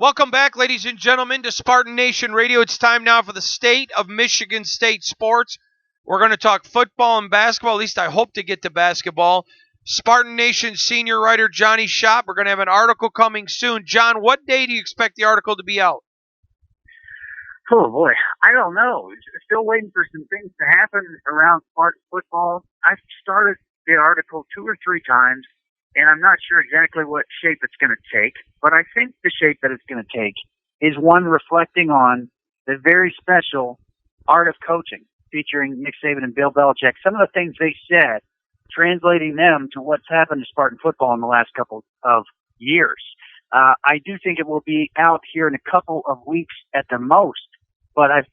Welcome back, ladies and gentlemen, to Spartan Nation Radio. It's time now for the State of Michigan State Sports. We're going to talk football and basketball. At least I hope to get to basketball. Spartan Nation senior writer Johnny Shop. We're going to have an article coming soon. John, what day do you expect the article to be out? Oh, boy. I don't know. Still waiting for some things to happen around Spartan football. I've started the article 2 or 3 times, and I'm not sure exactly what shape it's going to take, but I think the shape that it's going to take is one reflecting on the very special art of coaching, featuring Nick Saban and Bill Belichick. Some of the things they said, translating them to what's happened to Spartan football in the last couple of years. I do think it will be out here in a couple of weeks at the most, but I've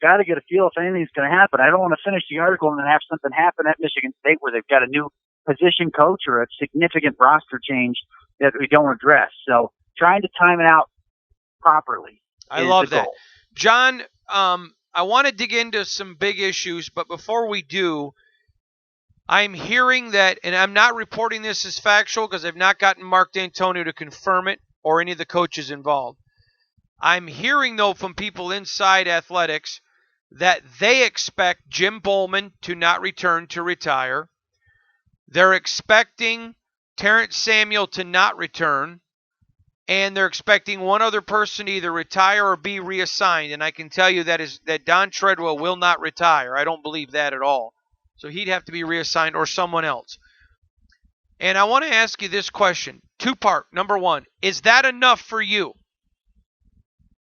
got to get a feel if anything's going to happen. I don't want to finish the article and then have something happen at Michigan State where they've got a new position coach or a significant roster change that we don't address. So trying to time it out properly. I love that. John, I want to dig into some big issues, but before we do, I'm hearing that, and I'm not reporting this as factual because I've not gotten Mark D'Antonio to confirm it or any of the coaches involved. I'm hearing, though, from people inside athletics that they expect Jim Bowman to not return, to retire. They're expecting Terrence Samuel to not return, and they're expecting one other person to either retire or be reassigned. And I can tell you that Don Treadwell will not retire. I don't believe that at all. So he'd have to be reassigned or someone else. And I want to ask you this question, 2-part. Number one, is that enough for you?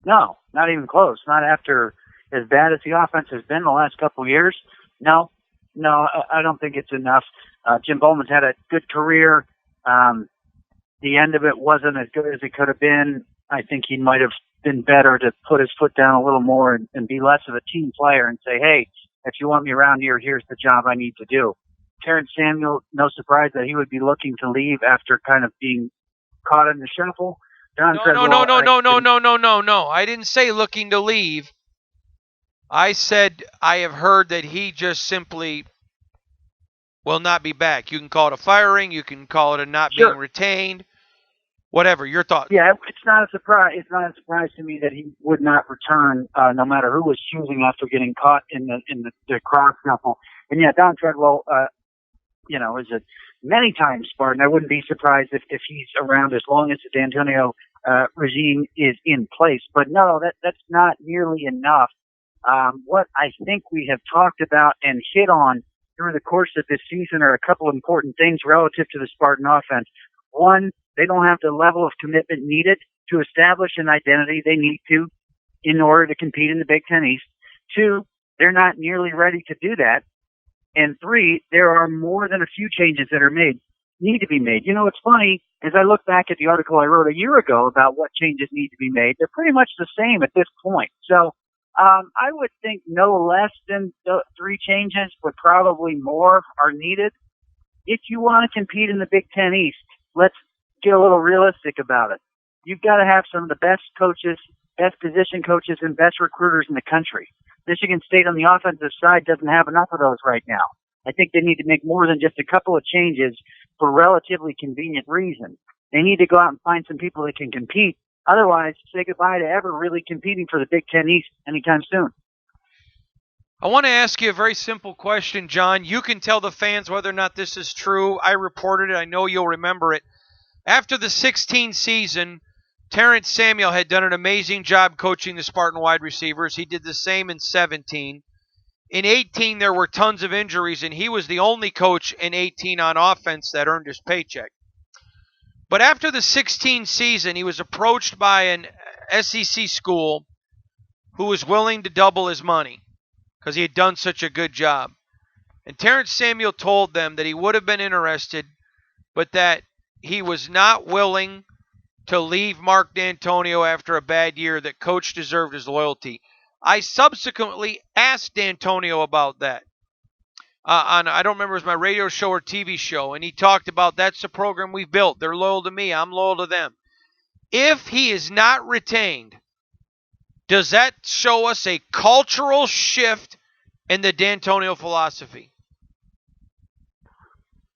No, not even close. Not after as bad as the offense has been the last couple of years. No, I don't think it's enough. Jim Bowman's had a good career. The end of it wasn't as good as it could have been. I think he might have been better to put his foot down a little more and be less of a team player and say, hey, if you want me around here, here's the job I need to do. Terrence Samuel, no surprise that he would be looking to leave after kind of being caught in the shuffle. No. I didn't say looking to leave. I said I have heard that he just simply will not be back. You can call it a firing. You can call it a not being retained. Whatever. Your thoughts? Yeah, it's not a surprise. It's not a surprise to me that he would not return, no matter who was choosing after getting caught in the cross shuffle. And yeah, Don Treadwell, is a many times Spartan. I wouldn't be surprised if he's around as long as the D'Antonio regime is in place. But no, that's not nearly enough. What I think we have talked about and hit on through the course of this season are a couple important things relative to the Spartan offense. One, they don't have the level of commitment needed to establish an identity they need to in order to compete in the Big Ten East. 2, they're not nearly ready to do that. And 3, there are more than a few changes that need to be made. You know, it's funny, as I look back at the article I wrote a year ago about what changes need to be made, they're pretty much the same at this point. So I would think no less than 3 changes, but probably more are needed. If you want to compete in the Big Ten East, let's get a little realistic about it. You've got to have some of the best coaches, best position coaches, and best recruiters in the country. Michigan State on the offensive side doesn't have enough of those right now. I think they need to make more than just a couple of changes for relatively convenient reasons. They need to go out and find some people that can compete. Otherwise, say goodbye to ever really competing for the Big Ten East anytime soon. I want to ask you a very simple question, John. You can tell the fans whether or not this is true. I reported it. I know you'll remember it. After the 2016 season, Terrence Samuel had done an amazing job coaching the Spartan wide receivers. He did the same in 2017. In 2018, there were tons of injuries, and he was the only coach in 2018 on offense that earned his paycheck. But after the 2016 season, he was approached by an SEC school who was willing to double his money because he had done such a good job. And Terrence Samuel told them that he would have been interested, but that he was not willing to leave Mark D'Antonio after a bad year, that coach deserved his loyalty. I subsequently asked D'Antonio about that. I don't remember if it was my radio show or TV show, and he talked about that's the program we've built. They're loyal to me. I'm loyal to them. If he is not retained, does that show us a cultural shift in the D'Antonio philosophy?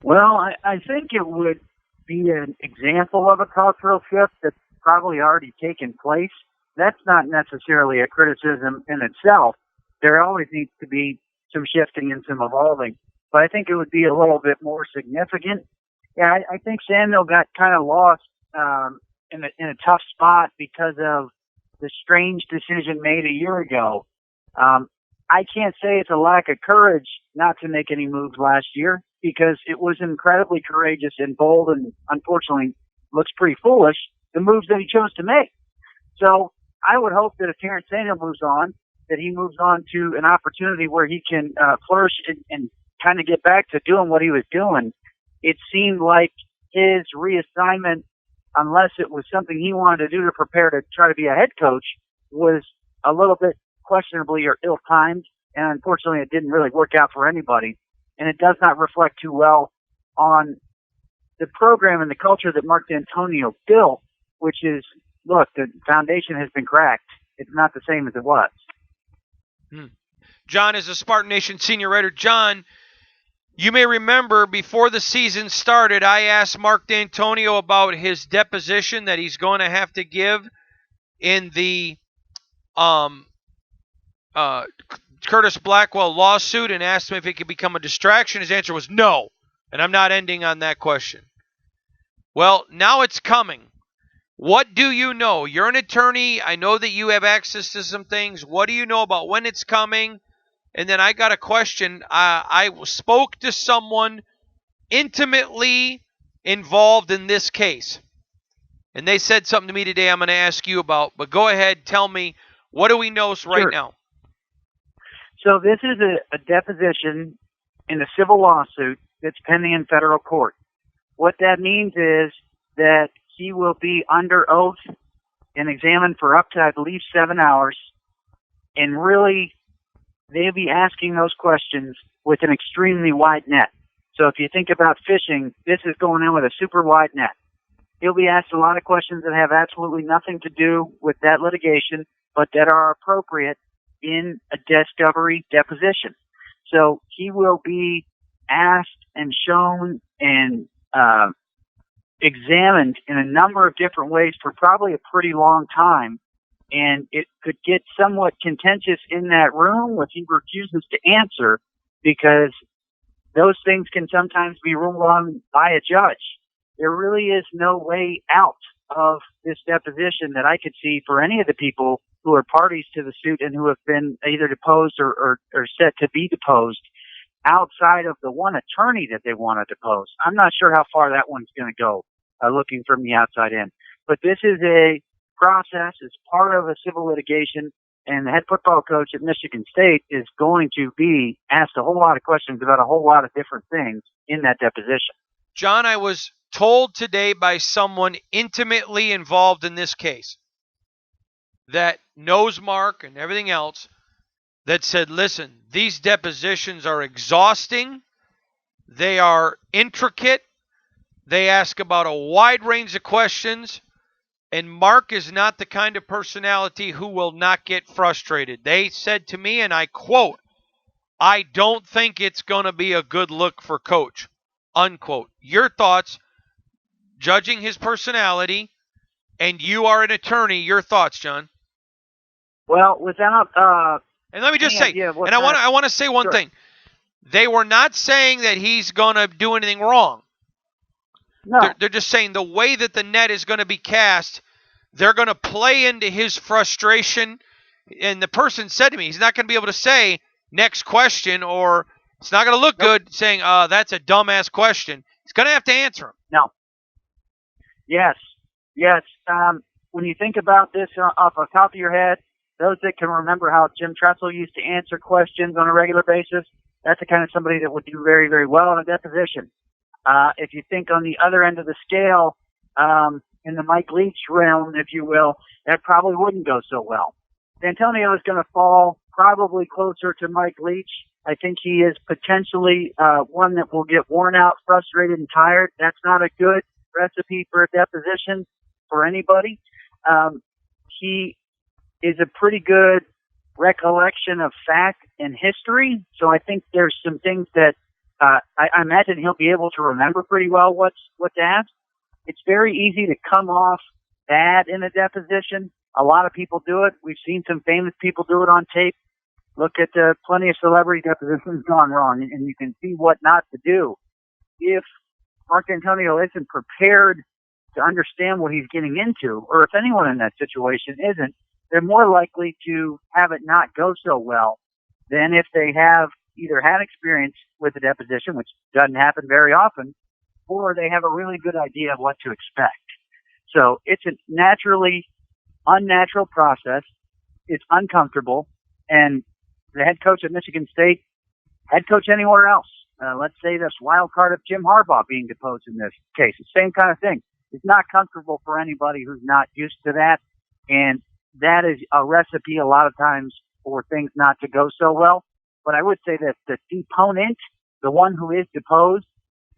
Well, I think it would be an example of a cultural shift that probably already taken place. That's not necessarily a criticism in itself. There always needs to be some shifting and some evolving. But I think it would be a little bit more significant. Yeah, I think Samuel got kind of lost in a tough spot because of the strange decision made a year ago. I can't say it's a lack of courage not to make any moves last year, because it was incredibly courageous and bold, and unfortunately looks pretty foolish, the moves that he chose to make. So I would hope that if Terrence Samuel moves on, that he moves on to an opportunity where he can flourish and kind of get back to doing what he was doing. It seemed like his reassignment, unless it was something he wanted to do to prepare to try to be a head coach, was a little bit questionably or ill-timed, and unfortunately it didn't really work out for anybody. And it does not reflect too well on the program and the culture that Mark D'Antonio built, which is, look, the foundation has been cracked. It's not the same as it was. John is a Spartan Nation senior writer. John, you may remember before the season started, I asked Mark D'Antonio about his deposition that he's going to have to give in the Curtis Blackwell lawsuit, and asked him if it could become a distraction. His answer was no, and I'm not ending on that question. Well, now it's coming. What do you know? You're an attorney. I know that you have access to some things. What do you know about when it's coming? And then I got a question. I spoke to someone intimately involved in this case, and they said something to me today I'm going to ask you about. But go ahead, tell me, what do we know right now? So this is a deposition in a civil lawsuit that's pending in federal court. What that means is that he will be under oath and examined for up to, I believe, 7 hours. And really, they'll be asking those questions with an extremely wide net. So if you think about fishing, this is going in with a super wide net. He'll be asked a lot of questions that have absolutely nothing to do with that litigation, but that are appropriate in a discovery deposition. So he will be asked and shown and examined in a number of different ways for probably a pretty long time. And it could get somewhat contentious in that room if he refuses to answer, because those things can sometimes be ruled on by a judge. There really is no way out of this deposition that I could see for any of the people who are parties to the suit and who have been either deposed or set to be deposed, outside of the one attorney that they want to depose. I'm not sure how far that one's going to go, looking from the outside in. But this is a process, it's part of a civil litigation, and the head football coach at Michigan State is going to be asked a whole lot of questions about a whole lot of different things in that deposition. John, I was told today by someone intimately involved in this case that knows Mark and everything else, that said, listen, these depositions are exhausting, they are intricate, they ask about a wide range of questions, and Mark is not the kind of personality who will not get frustrated. They said to me, and I quote, I don't think it's going to be a good look for Coach, unquote. Your thoughts, judging his personality, and you are an attorney, your thoughts, John? Well, without and let me just say, and I want to say one thing. They were not saying that he's going to do anything wrong. No. They're just saying the way that the net is going to be cast, they're going to play into his frustration. And the person said to me, he's not going to be able to say next question, or it's not going to look good saying, that's a dumbass question. He's going to have to answer them. No. Yes. When you think about this off the top of your head, those that can remember how Jim Tressel used to answer questions on a regular basis, that's the kind of somebody that would do very, very well in a deposition. If you think on the other end of the scale, in the Mike Leach realm, if you will, that probably wouldn't go so well. D'Antonio is going to fall probably closer to Mike Leach. I think he is potentially one that will get worn out, frustrated, and tired. That's not a good recipe for a deposition for anybody. He is a pretty good recollection of fact and history, so I think there's some things that I imagine he'll be able to remember pretty well what's asked. It's very easy to come off bad in a deposition. A lot of people do it. We've seen some famous people do it on tape. Look at plenty of celebrity depositions gone wrong, and you can see what not to do. If Mark Antonio isn't prepared to understand what he's getting into, or if anyone in that situation isn't, they're more likely to have it not go so well than if they have either had experience with a deposition, which doesn't happen very often, or they have a really good idea of what to expect. So it's a naturally unnatural process. It's uncomfortable. And the head coach at Michigan State, head coach anywhere else, let's say this wild card of Jim Harbaugh being deposed in this case, the same kind of thing. It's not comfortable for anybody who's not used to that. And that is a recipe a lot of times for things not to go so well. But I would say that the deponent, the one who is deposed,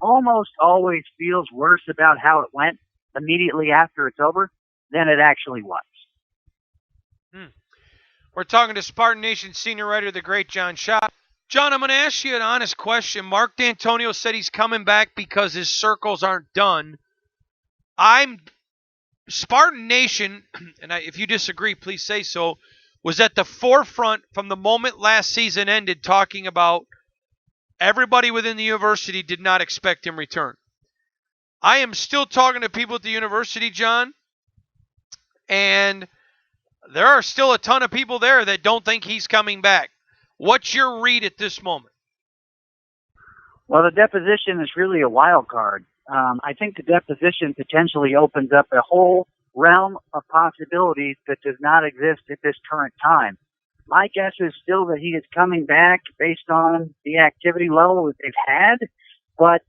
almost always feels worse about how it went immediately after it's over than it actually was. We're talking to Spartan Nation senior writer, the great John Schott. John, I'm going to ask you an honest question. Mark D'Antonio said he's coming back because his circles aren't done. Spartan Nation, and if you disagree, please say so, was at the forefront from the moment last season ended talking about everybody within the university did not expect him return. I am still talking to people at the university, John, and there are still a ton of people there that don't think he's coming back. What's your read at this moment? Well, the deposition is really a wild card. I think the deposition potentially opens up a whole realm of possibilities that does not exist at this current time. My guess is still that he is coming back based on the activity level that they've had, but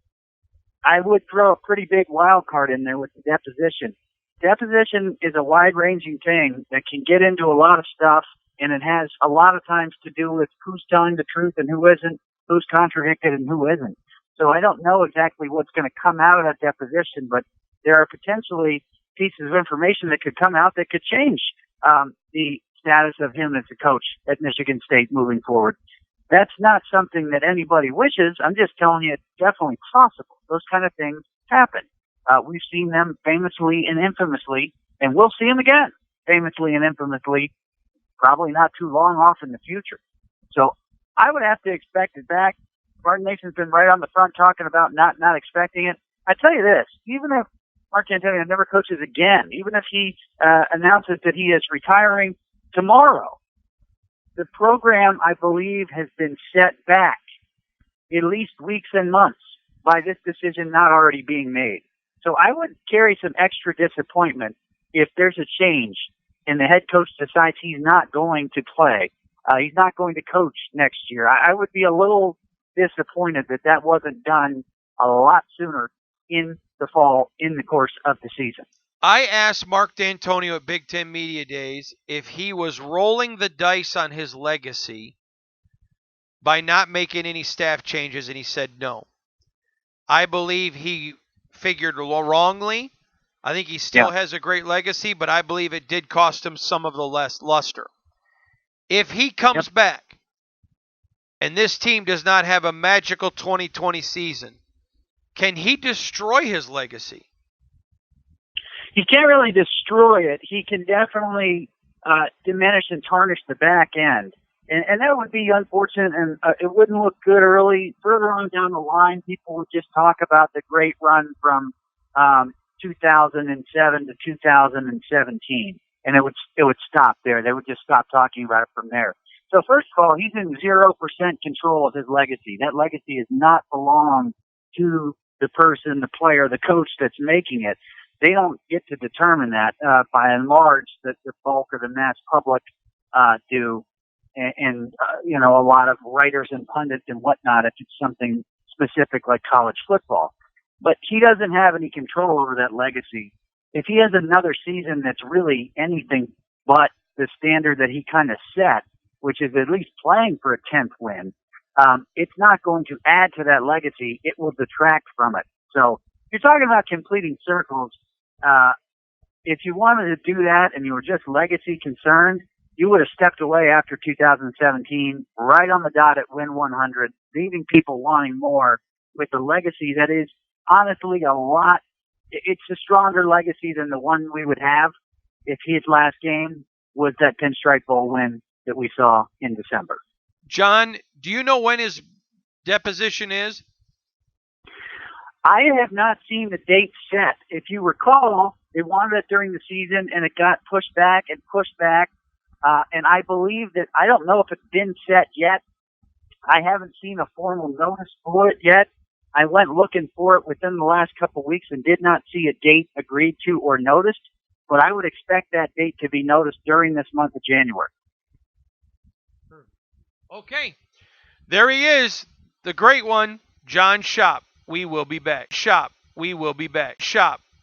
I would throw a pretty big wild card in there with the deposition. Deposition is a wide-ranging thing that can get into a lot of stuff, and it has a lot of times to do with who's telling the truth and who isn't, who's contradicted and who isn't. So I don't know exactly what's going to come out of that deposition, but there are potentially pieces of information that could come out that could change the status of him as a coach at Michigan State moving forward. That's not something that anybody wishes. I'm just telling you it's definitely possible. Those kind of things happen. We've seen them famously and infamously, and we'll see them again famously and infamously, probably not too long off in the future. So I would have to expect it back. Spartan Nation's been right on the front talking about not expecting it. I tell you this, even if Mark Antonio never coaches again, even if he announces that he is retiring tomorrow, the program, I believe, has been set back at least weeks and months by this decision not already being made. So I would carry some extra disappointment if there's a change and the head coach decides he's not going to play. He's not going to coach next year. I would be a little disappointed that wasn't done a lot sooner in the fall in the course of the season. I asked Mark D'Antonio at Big Ten Media Days if he was rolling the dice on his legacy by not making any staff changes, and he said no. I believe he figured wrongly. I think he still has a great legacy, but I believe it did cost him some of the less luster. If he comes back and this team does not have a magical 2020 season, can he destroy his legacy? He can't really destroy it. He can definitely diminish and tarnish the back end. And that would be unfortunate, and it wouldn't look good early. Further on down the line, people would just talk about the great run from 2007 to 2017, and it would stop there. They would just stop talking about it from there. So first of all, he's in 0% control of his legacy. That legacy does not belong to the person, the player, the coach that's making it. They don't get to determine that by and large. That the bulk of the mass public do. And a lot of writers and pundits and whatnot if it's something specific like college football. But he doesn't have any control over that legacy. If he has another season that's really anything but the standard that he kind of set, which is at least playing for a 10th win, it's not going to add to that legacy. It will detract from it. So you're talking about completing circles. If you wanted to do that and you were just legacy concerned, you would have stepped away after 2017, right on the dot at win 100, leaving people wanting more with a legacy that is honestly a lot it's a stronger legacy than the one we would have if his last game was that Pinstripe Bowl win that we saw in December. John, do you know when his deposition is? I have not seen the date set. If you recall, they wanted it during the season, and it got pushed back and pushed back. And I believe that, I don't know if it's been set yet. I haven't seen a formal notice for it yet. I went looking for it within the last couple of weeks and did not see a date agreed to or noticed, but I would expect that date to be noticed during this month of January. Okay. There he is, the great one, John Shop. We will be back. Shop. We will be back. Shop.